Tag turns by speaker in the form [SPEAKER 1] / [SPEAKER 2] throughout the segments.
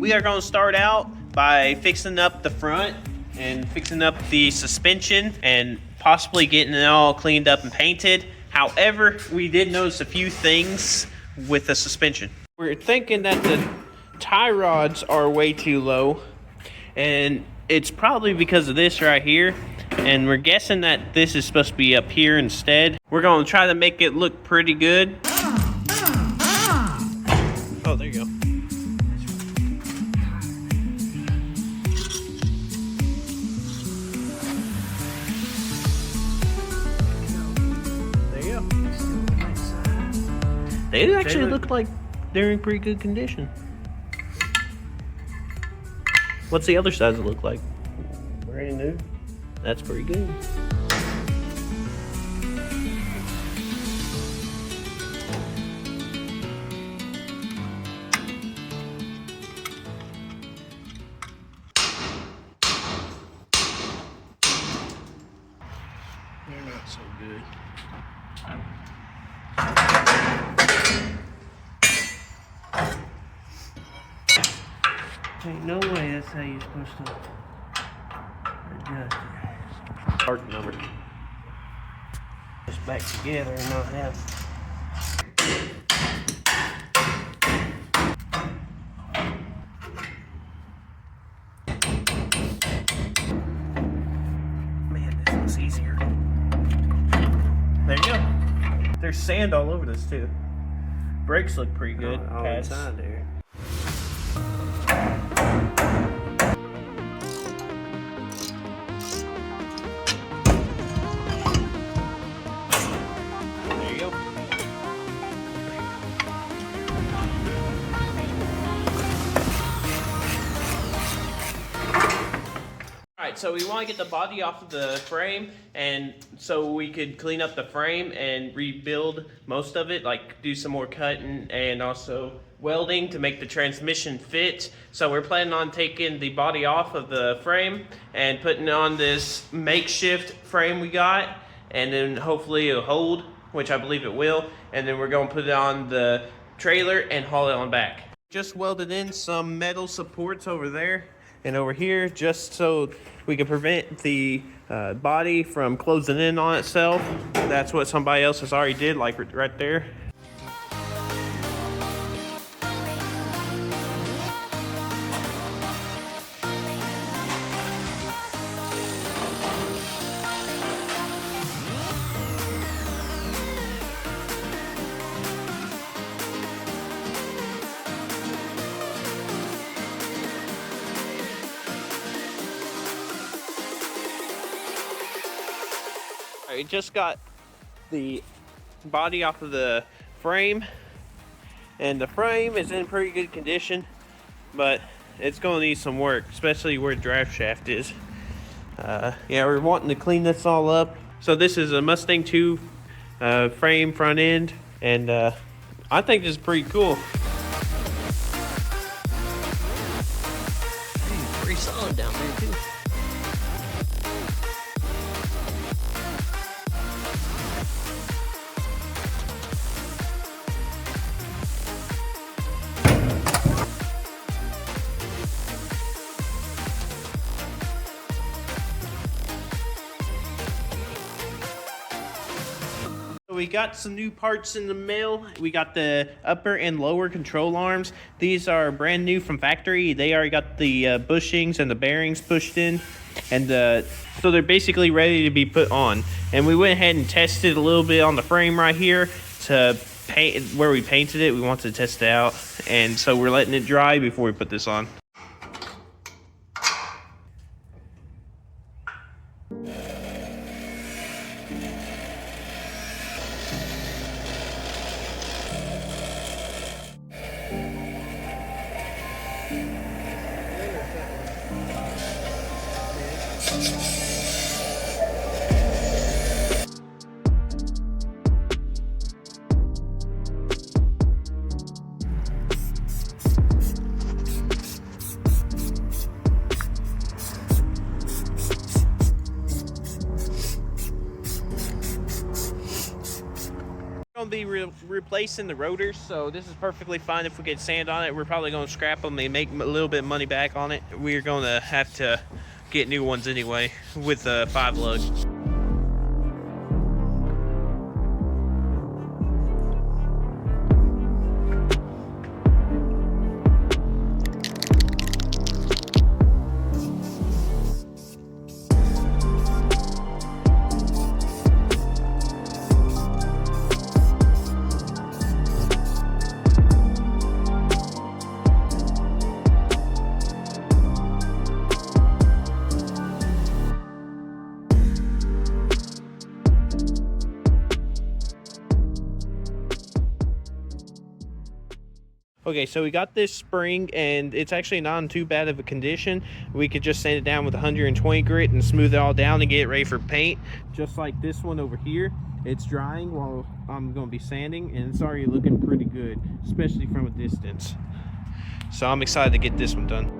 [SPEAKER 1] we are going to start out by fixing up the front and fixing up the suspension and possibly getting it all cleaned up and painted. However, we did notice a few things with the suspension. We're thinking that the tie rods are way too low, and it's probably because of this right here. And we're guessing that this is supposed to be up here instead. We're going to try to make it look pretty good. Oh, there you go. There you go. They actually look like they're in pretty good condition. What's the other sides look like? Brand new. That's pretty good. They're not so good. Ain't no way that's how you're supposed to adjust it. Part number. Just back together and not have. Man, this looks easier. There you go. There's sand all over this too. Brakes look pretty good. All inside there. Alright, so we want to get the body off of the frame, and so we could clean up the frame and rebuild most of it, like do some more cutting and also welding to make the transmission fit. So we're planning on taking the body off of the frame and putting on this makeshift frame we got, and then hopefully it'll hold, which I believe it will, and then we're going to put it on the trailer and haul it on back. Just welded in some metal supports over there and over here, just so we can prevent the body from closing in on itself. That's what somebody else has already did, like right there. We just got the body off of the frame, and the frame is in pretty good condition, but it's going to need some work, especially where the drive shaft is. Yeah, we're wanting to clean this all up. So this is a Mustang 2 frame front end, and I think this is pretty cool. It's pretty solid down there too. We got some new parts in the mail. We got the upper and lower control arms. These are brand new from factory. They already got the bushings and the bearings pushed in, and so they're basically ready to be put on. And we went ahead and tested a little bit on the frame right here to paint where we painted it. We wanted to test it out, and so we're letting it dry before we put this on. Gonna be replacing the rotors, so this is perfectly fine. If we get sand on it, we're probably gonna scrap them and make a little bit of money back on it. We're gonna have to get new ones anyway with the 5 lug. Okay, so we got this spring, and it's actually not in too bad of a condition. We could just sand it down with 120 grit and smooth it all down and get it ready for paint. Just like this one over here. It's drying while I'm going to be sanding, and it's already looking pretty good, especially from a distance. So I'm excited to get this one done.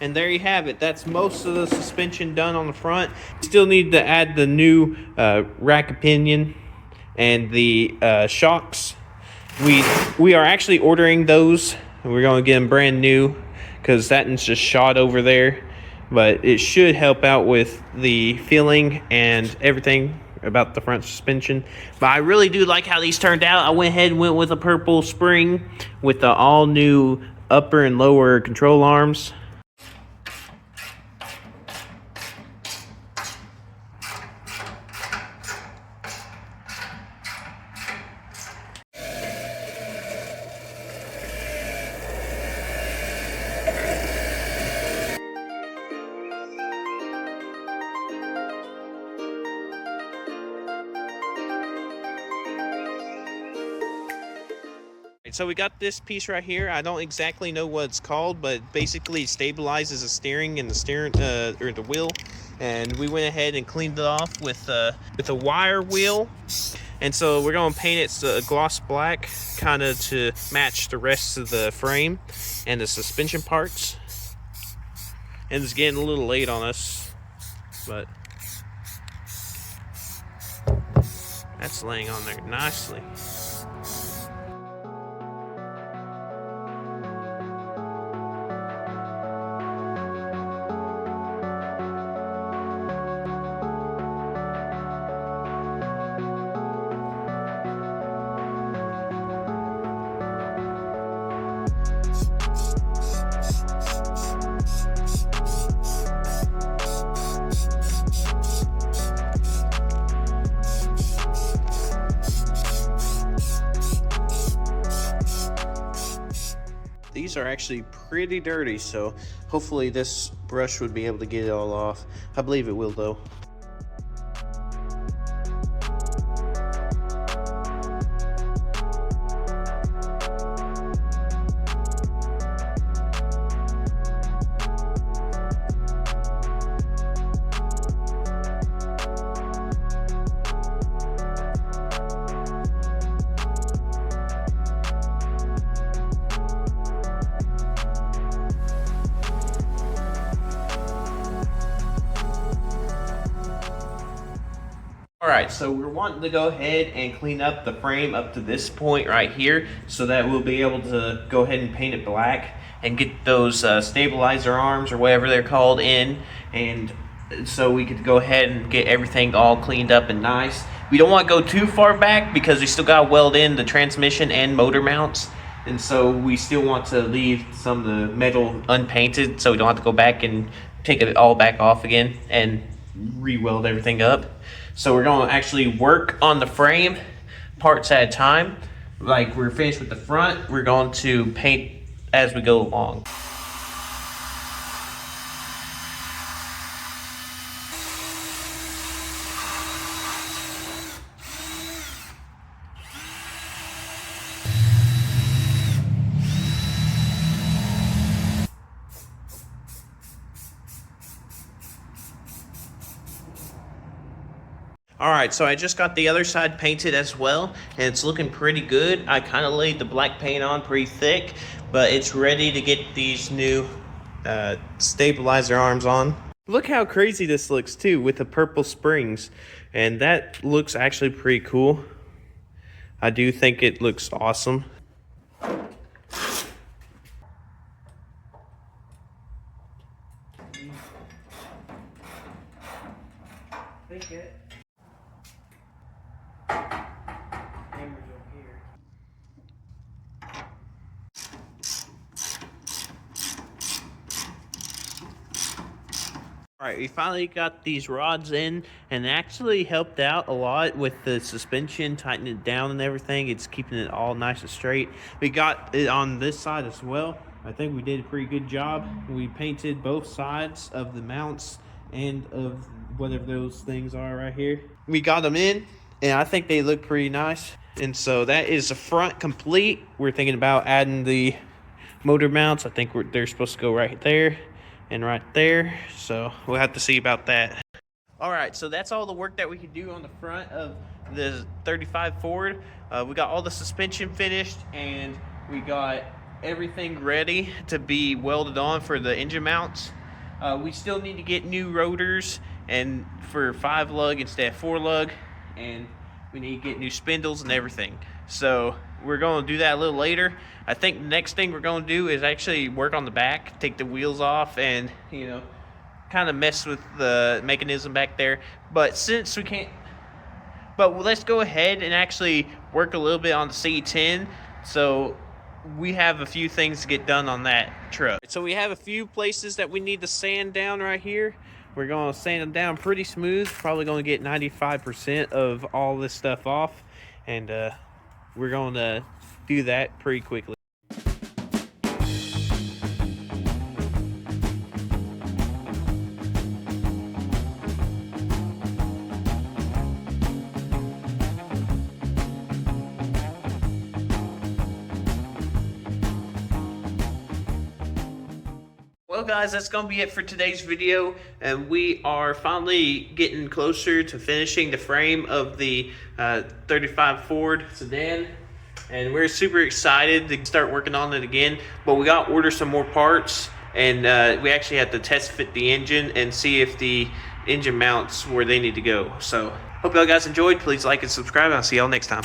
[SPEAKER 1] And there you have it. That's most of the suspension done on the front. Still need to add the new rack pinion and the shocks. We are actually ordering those. We're going to get them brand new because that one's just shot over there. But it should help out with the feeling and everything about the front suspension. But I really do like how these turned out. I went ahead and went with a purple spring with the all new upper and lower control arms. So we got this piece right here. I don't exactly know what it's called, but basically it stabilizes the steering and the wheel. And we went ahead and cleaned it off with a wire wheel. And so we're gonna paint it gloss black, kind of to match the rest of the frame and the suspension parts. And it's getting a little late on us, but that's laying on there nicely. These are actually pretty dirty, so hopefully this brush would be able to get it all off. I believe it will though. Alright, so we're wanting to go ahead and clean up the frame up to this point right here so that we'll be able to go ahead and paint it black and get those stabilizer arms or whatever they're called in, and so we could go ahead and get everything all cleaned up and nice. We don't want to go too far back because we still got to weld in the transmission and motor mounts, and so we still want to leave some of the metal unpainted so we don't have to go back and take it all back off again and re-weld everything up. So we're going to actually work on the frame parts at a time. Like we're finished with the front, we're going to paint as we go along. Alright, so I just got the other side painted as well, and it's looking pretty good. I kind of laid the black paint on pretty thick, but it's ready to get these new stabilizer arms on. Look how crazy this looks too with the purple springs, and that looks actually pretty cool. I do think it looks awesome. Alright, we finally got these rods in, and it actually helped out a lot with the suspension, tightening it down and everything. It's keeping it all nice and straight. We got it on this side as well. I think we did a pretty good job. We painted both sides of the mounts and of whatever those things are right here. We got them in, and I think they look pretty nice. And so that is the front complete. We're thinking about adding the motor mounts. I think they're supposed to go right there and right there, so we'll have to see about that. Alright, so that's all the work that we could do on the front of the 35 Ford. We got all the suspension finished, and we got everything ready to be welded on for the engine mounts. We still need to get new rotors and for 5-lug instead of 4-lug, and we need to get new spindles and everything. So we're going to do that a little later. I think the next thing we're going to do is actually work on the back, take the wheels off, and kind of mess with the mechanism back there. But since we can't, let's go ahead and actually work a little bit on the C10. So we have a few things to get done on that truck. So we have a few places that we need to sand down right here. We're going to sand them down pretty smooth. Probably going to get 95% of all this stuff off, and we're going to do that pretty quickly. Well guys, that's going to be it for today's video, and we are finally getting closer to finishing the frame of the 35 Ford Sedan, and we're super excited to start working on it again. But we got to order some more parts, and we actually have to test fit the engine and see if the engine mounts where they need to go. So hope y'all guys enjoyed. Please like and subscribe, and I'll see y'all next time.